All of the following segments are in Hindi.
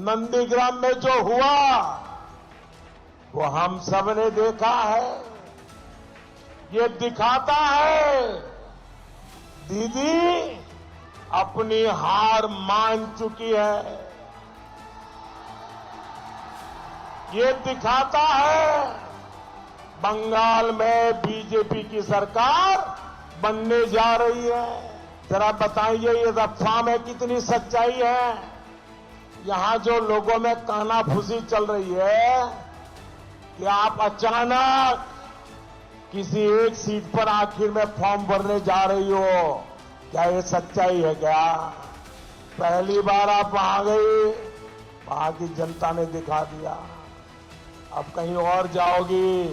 नंदीग्राम में जो हुआ वो हम सब ने देखा है। ये दिखाता है दीदी अपनी हार मान चुकी है। ये दिखाता है बंगाल में बीजेपी की सरकार बनने जा रही है। जरा बताइए ये अफवाह में कितनी सच्चाई है। यहां जो लोगों में कानाफूसी चल रही है कि आप अचानक किसी एक सीट पर आखिर में फॉर्म भरने जा रही हो, क्या ये सच्चाई है क्या? पहली बार आप वहां गई, वहां की जनता ने दिखा दिया। अब कहीं और जाओगी,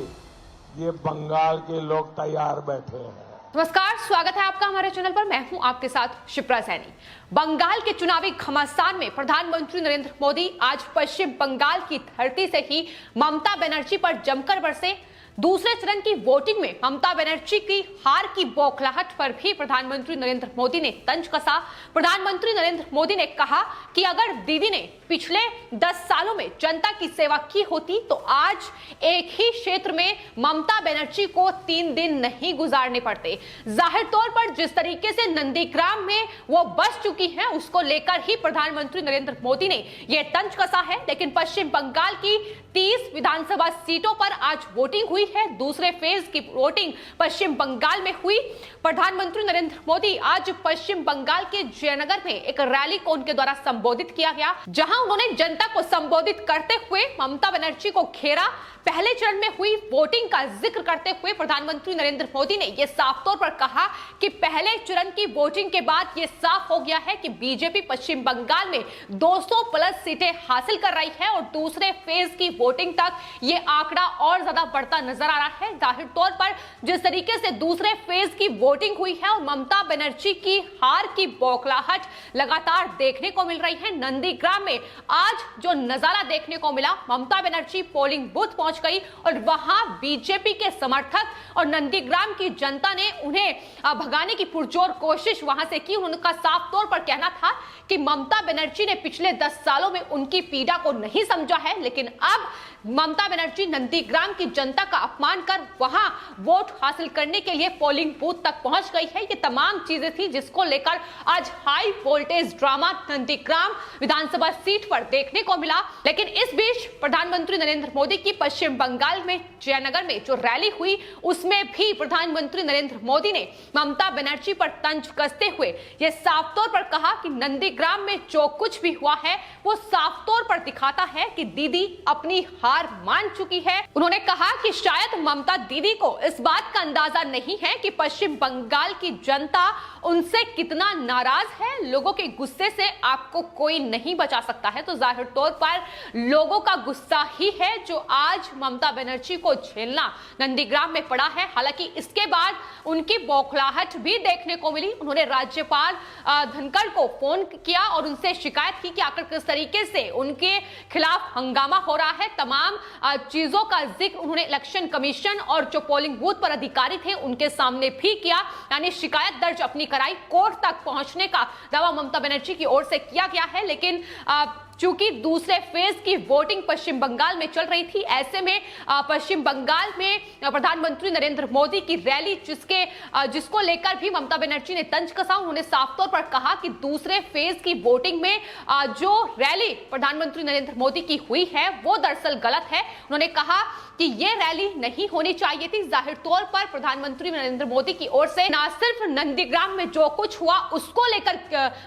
ये बंगाल के लोग तैयार बैठे हैं। नमस्कार, स्वागत है आपका हमारे चैनल पर। मैं हूं आपके साथ शिप्रा सैनी। बंगाल के चुनावी घमासान में प्रधानमंत्री नरेंद्र मोदी आज पश्चिम बंगाल की धरती से ही ममता बनर्जी पर जमकर बरसे। दूसरे चरण की वोटिंग में ममता बनर्जी की हार की बौखलाहट पर भी प्रधानमंत्री नरेंद्र मोदी ने तंज कसा। प्रधानमंत्री नरेंद्र मोदी ने कहा कि अगर दीदी ने पिछले 10 सालों में जनता की सेवा की होती तो आज एक ही क्षेत्र में ममता बनर्जी को 3 दिन नहीं गुजारने पड़ते। जाहिर तौर पर जिस तरीके से नंदीग्राम में वो बस चुकी हैं, उसको लेकर ही प्रधानमंत्री नरेंद्र मोदी ने यह तंज कसा है। लेकिन पश्चिम बंगाल की 30 विधानसभा सीटों पर आज वोटिंग हुई है। दूसरे फेज की वोटिंग पश्चिम बंगाल में हुई। प्रधानमंत्री नरेंद्र मोदी आज पश्चिम बंगाल के जयनगर में एक रैली को उनके द्वारा संबोधित किया गया, जहां उन्होंने जनता को संबोधित करते हुए ममता बनर्जी को घेरा। पहले चरण में हुई वोटिंग का जिक्र करते हुए प्रधानमंत्री नरेंद्र मोदी ने यह साफ तौर पर कहा कि पहले चरण की वोटिंग के बाद यह साफ हो गया है कि बीजेपी पश्चिम बंगाल में 200 प्लस सीटें हासिल कर रही है और दूसरे फेज की वोटिंग तक यह आंकड़ा और ज्यादा बढ़ता नजर आ रहा है। जाहिर तौर पर जिस तरीके से दूसरे फेज की वोटिंग हुई है और ममता बनर्जी की हार की बौखलाहट लगातार देखने को मिल रही है। नंदीग्राम में आज जो नजारा देखने को मिला, ममता बनर्जी पोलिंग बूथ पहुंच गई और वहां बीजेपी के समर्थक और नंदीग्राम की जनता ने उन्हें भगाने की पुरजोर कोशिश वहां से की। उनका साफ तौर पर कहना था कि ममता बनर्जी ने पिछले 10 सालों में उनकी पीड़ा को नहीं समझा है, लेकिन अब ममता बनर्जी नंदीग्राम की जनता का अपमान कर वहां वोट हासिल करने के लिए पोलिंग बूथ तक पहुंच गई है। ये तमाम चीजें थी जिसको लेकर आज हाई वोल्टेज ड्रामा नंदीग्राम विधानसभा सीट पर देखने को मिला। लेकिन इस बीच प्रधानमंत्री नरेंद्र मोदी की पश्चिम बंगाल में जयनगर में जो रैली हुई, उसमें भी प्रधानमंत्री नरेंद्र मोदी ने ममता बनर्जी पर तंज कसते हुए यह साफ तौर पर कहा कि नंदीग्राम में जो कुछ भी हुआ है वो साफ तौर पर दिखाता है कि दीदी अपनी हार मान चुकी है। उन्होंने कहा कि शायद ममता दीदी को इस बात का अंदाजा नहीं है कि पश्चिम बंगाल की जनता उनसे कितना नाराज है। लोगों के गुस्से से आपको कोई नहीं बचा सकता है। तो जाहिर तौर पर लोगों का गुस्सा ही है जो आज ममता बनर्जी को झेलना नंदीग्राम में पड़ा है। हालांकि इसके बाद उनकी बौखलाहट भी देखने को मिली। उन्होंने राज्यपाल धनखड़ को फोन किया और उनसे शिकायत की कि आखिर किस तरीके से उनके खिलाफ हंगामा हो रहा है। तमाम चीजों का जिक्र उन्होंने इलेक्शन कमीशन और जो पोलिंग बूथ पर अधिकारी थे उनके सामने भी किया, यानी शिकायत दर्ज अपनी कराई। कोर्ट तक पहुंचने का दावा ममता बनर्जी की ओर से किया गया है। लेकिन चूंकि दूसरे फेज की वोटिंग पश्चिम बंगाल में चल रही थी, ऐसे में पश्चिम बंगाल में प्रधानमंत्री नरेंद्र मोदी की रैली जिसको लेकर भी ममता बनर्जी ने तंज कसा। उन्होंने साफ तौर पर कहा कि दूसरे फेज की वोटिंग में जो रैली प्रधानमंत्री नरेंद्र मोदी की हुई है वो दरअसल गलत है। उन्होंने कहा कि यह रैली नहीं होनी चाहिए थी। जाहिर तौर पर प्रधानमंत्री नरेंद्र मोदी की ओर से न सिर्फ नंदीग्राम में जो कुछ हुआ उसको लेकर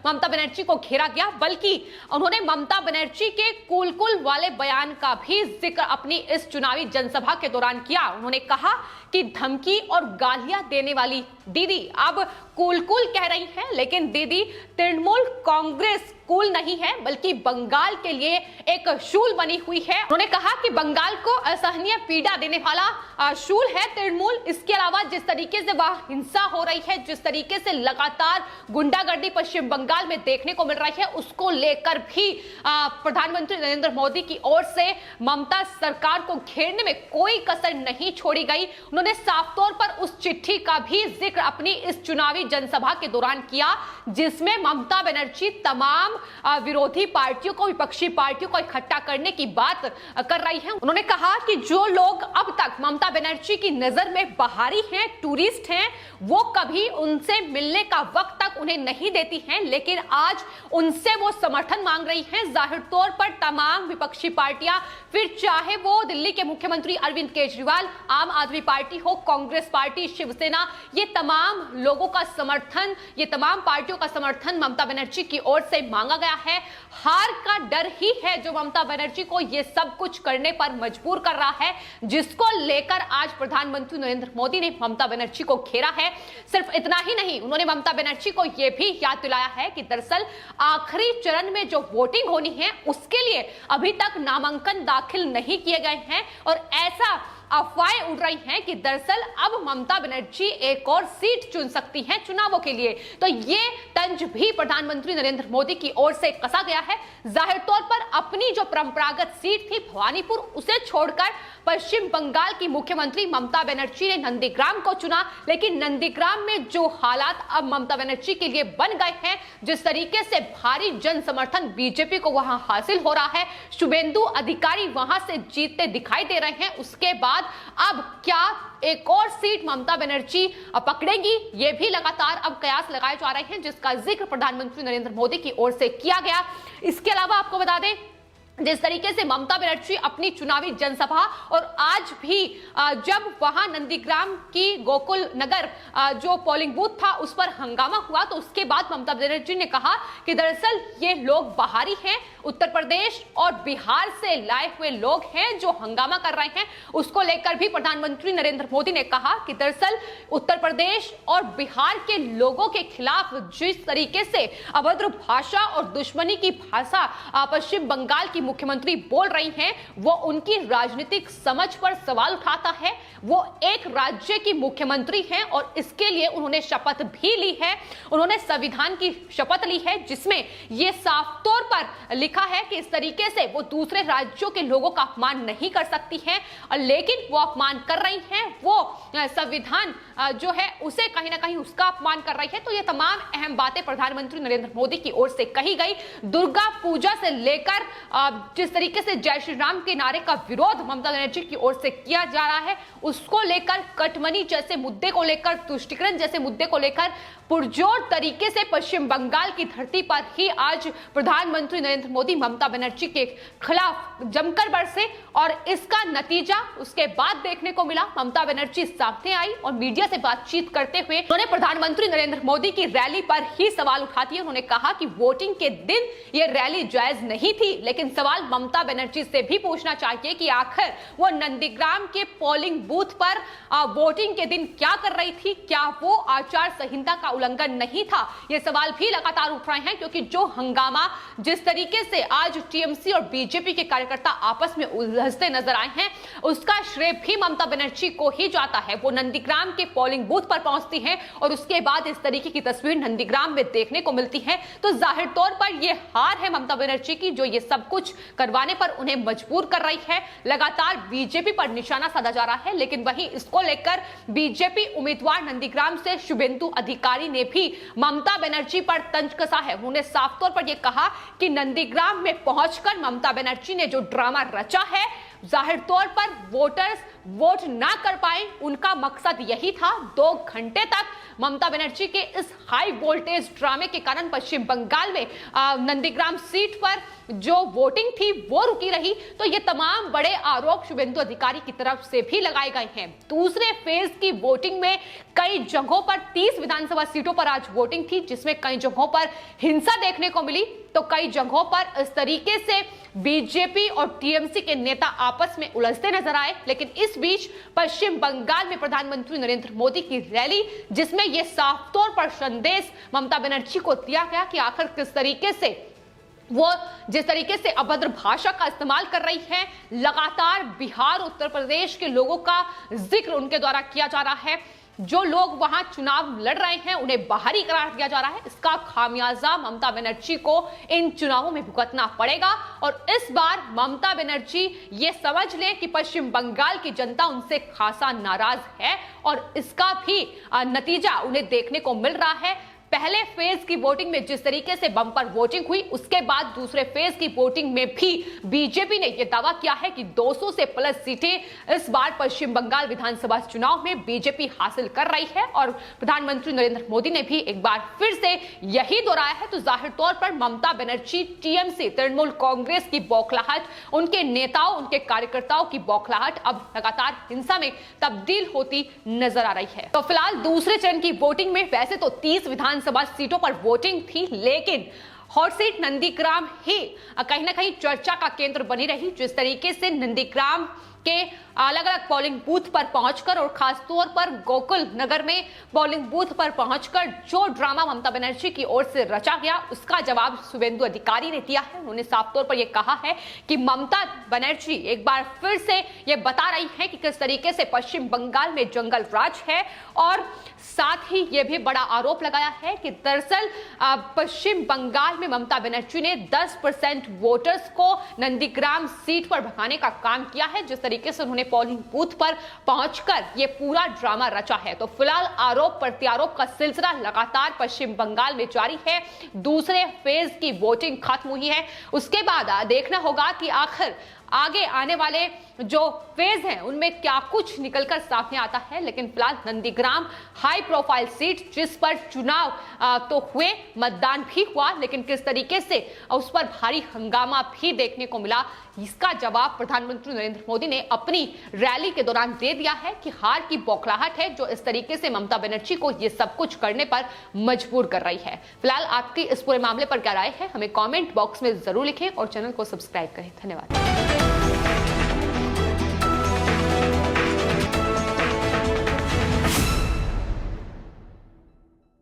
ममता बनर्जी को घेरा गया, बल्कि उन्होंने ममता बनर्जी के कुल वाले बयान का भी जिक्र अपनी इस चुनावी जनसभा के दौरान किया। उन्होंने कहा कि धमकी और गालियां देने वाली दीदी अब कूल कह रही हैं, लेकिन दीदी तृणमूल कांग्रेस कूल नहीं है बल्कि बंगाल के लिए एक शूल बनी हुई है। उन्होंने कहा कि बंगाल को असहनीय पीड़ा देने वाला शूल है तृणमूल। इसके अलावा जिस तरीके से वह हिंसा हो रही है, जिस तरीके से लगातार गुंडागर्दी पश्चिम बंगाल में देखने को मिल रही है, उसको लेकर भी प्रधानमंत्री नरेंद्र मोदी की ओर से ममता सरकार को घेरने में कोई कसर नहीं छोड़ी गई। उन्होंने साफ तौर पर उस चिट्ठी का भी जिक्र अपनी इस चुनावी जनसभा के दौरान किया जिसमें ममता बनर्जी तमाम विरोधी पार्टियों को, विपक्षी पार्टियों को इकट्ठा करने की बात कर रही है। उन्होंने कहा कि जो लोग अब तक ममता बनर्जी की नजर में बाहरी हैं, टूरिस्ट हैं, वो कभी उनसे मिलने का वक्त तक उन्हें नहीं देती हैं, लेकिन आज उनसे वो समर्थन मांग रही हैं। जाहिर तौर पर तमाम विपक्षी पार्टियां, फिर चाहे वो दिल्ली के मुख्यमंत्री अरविंद केजरीवाल, आम आदमी पार्टी हो, कांग्रेस पार्टी, शिवसेना, ये तमाम लोगों का समर्थन, ये तमाम पार्टियों का समर्थन ममता बनर्जी की ओर से मांगा गया है। हार का डर ही है जो ममता बनर्जी को ये सब कुछ करने पर मजबूर कर रहा है, जिसको लेकर आज प्रधानमंत्री नरेंद्र मोदी ने ममता बनर्जी को घेरा है। सिर्फ इतना ही नहीं, उन्होंने ममता बनर्जी को यह भी याद दिलाया है कि दरअसल आखिरी चरण में जो वोटिंग होनी है उसके लिए अभी तक नामांकन दाखिल नहीं किए गए हैं और ऐसा अफवाहें उड़ रही हैं कि दरअसल अब ममता बनर्जी एक और सीट चुन सकती हैं चुनावों के लिए। तो ये तंज भी प्रधानमंत्री नरेंद्र मोदी की ओर से कसा गया है। जाहिर तौर पर अपनी जो परंपरागत सीट थी भवानीपुर, उसे छोड़कर पश्चिम बंगाल की मुख्यमंत्री ममता बनर्जी ने नंदीग्राम को चुना, लेकिन नंदीग्राम में जो हालात अब ममता बनर्जी के लिए बन गए हैं, जिस तरीके से भारी जन समर्थन बीजेपी को वहां हासिल हो रहा है, शुभेंदु अधिकारी वहां से जीतते दिखाई दे रहे हैं, उसके बाद अब क्या एक और सीट ममता बनर्जी पकड़ेंगी, ये भी लगातार अब कयास लगाए जा रहे हैं, जिसका जिक्र प्रधानमंत्री नरेंद्र मोदी की ओर से किया गया। इसके अलावा आपको बता दें, जिस तरीके से ममता बनर्जी अपनी चुनावी जनसभा और आज भी जब वहां नंदीग्राम की गोकुल नगर जो पोलिंग बूथ था उस पर हंगामा हुआ, तो उसके बाद ममता बनर्जी ने कहा कि दरअसल ये लोग बाहरी हैं, उत्तर प्रदेश और बिहार से लाए हुए लोग हैं जो हंगामा कर रहे हैं। उसको लेकर भी प्रधानमंत्री नरेंद्र मोदी ने कहा कि दरअसल उत्तर प्रदेश और बिहार के लोगों के खिलाफ जिस तरीके से अभद्र भाषा और दुश्मनी की भाषा पश्चिम बंगाल की मुख्यमंत्री बोल रही हैं, वो उनकी राजनीतिक समझ पर सवाल उठाता है। वो एक राज्य की मुख्यमंत्री हैं और इसके लिए उन्होंने शपथ भी ली है। उन्होंने संविधान की शपथ ली है जिसमें यह साफ तौर पर लिखा है कि इस तरीके से वो दूसरे राज्यों के लोगों का अपमान नहीं कर सकती हैं, लेकिन वो अपमान कर रही हैं, वो संविधान जो है उसे कहीं ना कहीं उसका अपमान कर रही है। तो ये तमाम अहम बातें प्रधानमंत्री नरेंद्र मोदी की ओर से कही गई। दुर्गा पूजा से लेकर जिस तरीके से जय श्री राम के नारे का विरोध ममता बनर्जी की ओर से किया जा रहा है, उसको लेकर कटमनी जैसे मुद्दे को लेकर, तुष्टीकरण जैसे मुद्दे को लेकर पुरजोर तरीके से पश्चिम बंगाल की धरती पर ही आज प्रधानमंत्री नरेंद्र मोदी ममता बनर्जी के खिलाफ जमकर बरसे और इसका नतीजा उसके बाद देखने को मिला। ममता बनर्जी सामने आई और मीडिया से बातचीत करते हुए उन्होंने प्रधानमंत्री नरेंद्र मोदी की रैली पर ही सवाल उठा दिए। उन्होंने कहा कि वोटिंग के दिन यह रैली जायज नहीं थी, लेकिन सवाल ममता बनर्जी से भी पूछना चाहिए कि आखिर वो नंदीग्राम के पोलिंग बूथ पर वोटिंग के दिन क्या कर रही थी, क्या वो आचार संहिता का उल्लंघन नहीं था। ये सवाल भी लगातार उठ रहे हैं, क्योंकि जो हंगामा जिस तरीके से आज टीएमसी और बीजेपी के कार्यकर्ता आपस में उलझते नजर आए हैं, उसका श्रेय भी ममता बनर्जी को ही जाता है। वो नंदीग्राम के पोलिंग बूथ पर पहुंचती हैं और उसके बाद इस तरीके की तस्वीर नंदीग्राम में देखने को मिलती है। तो जाहिर तौर पर यह हार है ममता बनर्जी की, जो ये सब कुछ करवाने पर उन्हें मजबूर कर रही है। लगातार बीजेपी पर निशाना साधा जा रहा है, लेकिन वहीं इसको लेकर बीजेपी उम्मीदवार नंदीग्राम से शुभेंदु अधिकारी ने भी ममता बनर्जी पर तंज कसा है। उन्होंने साफ तौर पर यह कहा कि नंदीग्राम में पहुंचकर ममता बनर्जी ने जो ड्रामा रचा है, जाहिर तौर पर वोटर्स वोट ना कर पाए, उनका मकसद यही था। 2 घंटे तक ममता बनर्जी के इस हाई वोल्टेज ड्रामे के कारण पश्चिम बंगाल में नंदीग्राम सीट पर जो वोटिंग थी वो रुकी रही। तो ये तमाम बड़े आरोप शुभेंदु अधिकारी की तरफ से भी लगाए गए हैं। दूसरे फेज की वोटिंग में कई जगहों पर 30 विधानसभा सीटों पर आज वोटिंग थी, जिसमें कई जगहों पर हिंसा देखने को मिली, तो कई जगहों पर इस तरीके से बीजेपी और टीएमसी के नेता आपस में उलझते नजर आए। लेकिन इस बीच पश्चिम बंगाल में प्रधानमंत्री नरेंद्र मोदी की रैली, जिसमें यह साफ तौर पर संदेश ममता बनर्जी को दिया गया कि आखिर किस तरीके से वो जिस तरीके से अभद्र भाषा का इस्तेमाल कर रही है, लगातार बिहार उत्तर प्रदेश के लोगों का जिक्र उनके द्वारा किया जा रहा है। जो लोग वहां चुनाव लड़ रहे हैं उन्हें बाहरी करार दिया जा रहा है। इसका खामियाजा ममता बनर्जी को इन चुनावों में भुगतना पड़ेगा और इस बार ममता बनर्जी ये समझ ले कि पश्चिम बंगाल की जनता उनसे खासा नाराज है और इसका भी नतीजा उन्हें देखने को मिल रहा है। पहले फेज की वोटिंग में जिस तरीके से बम्पर वोटिंग हुई, उसके बाद दूसरे फेज की वोटिंग में भी बीजेपी ने यह दावा किया है कि 200 से प्लस सीटें इस बार पश्चिम बंगाल विधानसभा चुनाव में बीजेपी हासिल कर रही है। और प्रधानमंत्री नरेंद्र मोदी ने भी एक बार फिर से यही दोहराया है। तो जाहिर तौर पर ममता बनर्जी, टीएमसी, तृणमूल कांग्रेस की बौखलाहट, उनके नेताओं, उनके कार्यकर्ताओं की बौखलाहट अब लगातार हिंसा में तब्दील होती नजर आ रही है। तो फिलहाल दूसरे चरण की वोटिंग में वैसे तो 30 विधानसभा सीटों पर वोटिंग थी, लेकिन हॉट सीट नंदीग्राम ही कहीं ना कहीं चर्चा का केंद्र बनी रही। जिस तरीके से नंदीग्राम के अलग अलग पोलिंग बूथ पर पहुंचकर और खासतौर पर गोकुल नगर में पोलिंग बूथ पर पहुंचकर जो ड्रामा ममता बनर्जी की ओर से रचा गया, उसका जवाब शुभेंदु अधिकारी ने दिया है। उन्होंने साफ तौर पर यह कहा है कि ममता बनर्जी एक बार फिर से यह बता रही है कि किस तरीके से पश्चिम बंगाल में जंगल राज है, और साथ ही यह भी बड़ा आरोप लगाया है कि दरअसल पश्चिम बंगाल में ममता बनर्जी ने 10% वोटर्स को नंदीग्राम सीट पर भगाने का काम किया है। जिस तरीके से उन्होंने पोलिंग बूथ पर पहुंचकर यह पूरा ड्रामा रचा है। तो फिलहाल आरोप प्रत्यारोप का सिलसिला लगातार पश्चिम बंगाल में जारी है। दूसरे फेज की वोटिंग खत्म हुई है, उसके बाद देखना होगा कि आखिर आगे आने वाले जो फेज हैं उनमें क्या कुछ निकलकर सामने आता है। लेकिन फिलहाल नंदीग्राम हाई प्रोफाइल सीट, जिस पर चुनाव तो हुए, मतदान भी हुआ, लेकिन किस तरीके से उस पर भारी हंगामा भी देखने को मिला, इसका जवाब प्रधानमंत्री नरेंद्र मोदी ने अपनी रैली के दौरान दे दिया है कि हार की बौखलाहट है जो इस तरीके से ममता बनर्जी को ये सब कुछ करने पर मजबूर कर रही है। फिलहाल आपकी इस पूरे मामले पर क्या राय है, हमें कमेंट बॉक्स में जरूर लिखें और चैनल को सब्सक्राइब करें। धन्यवाद।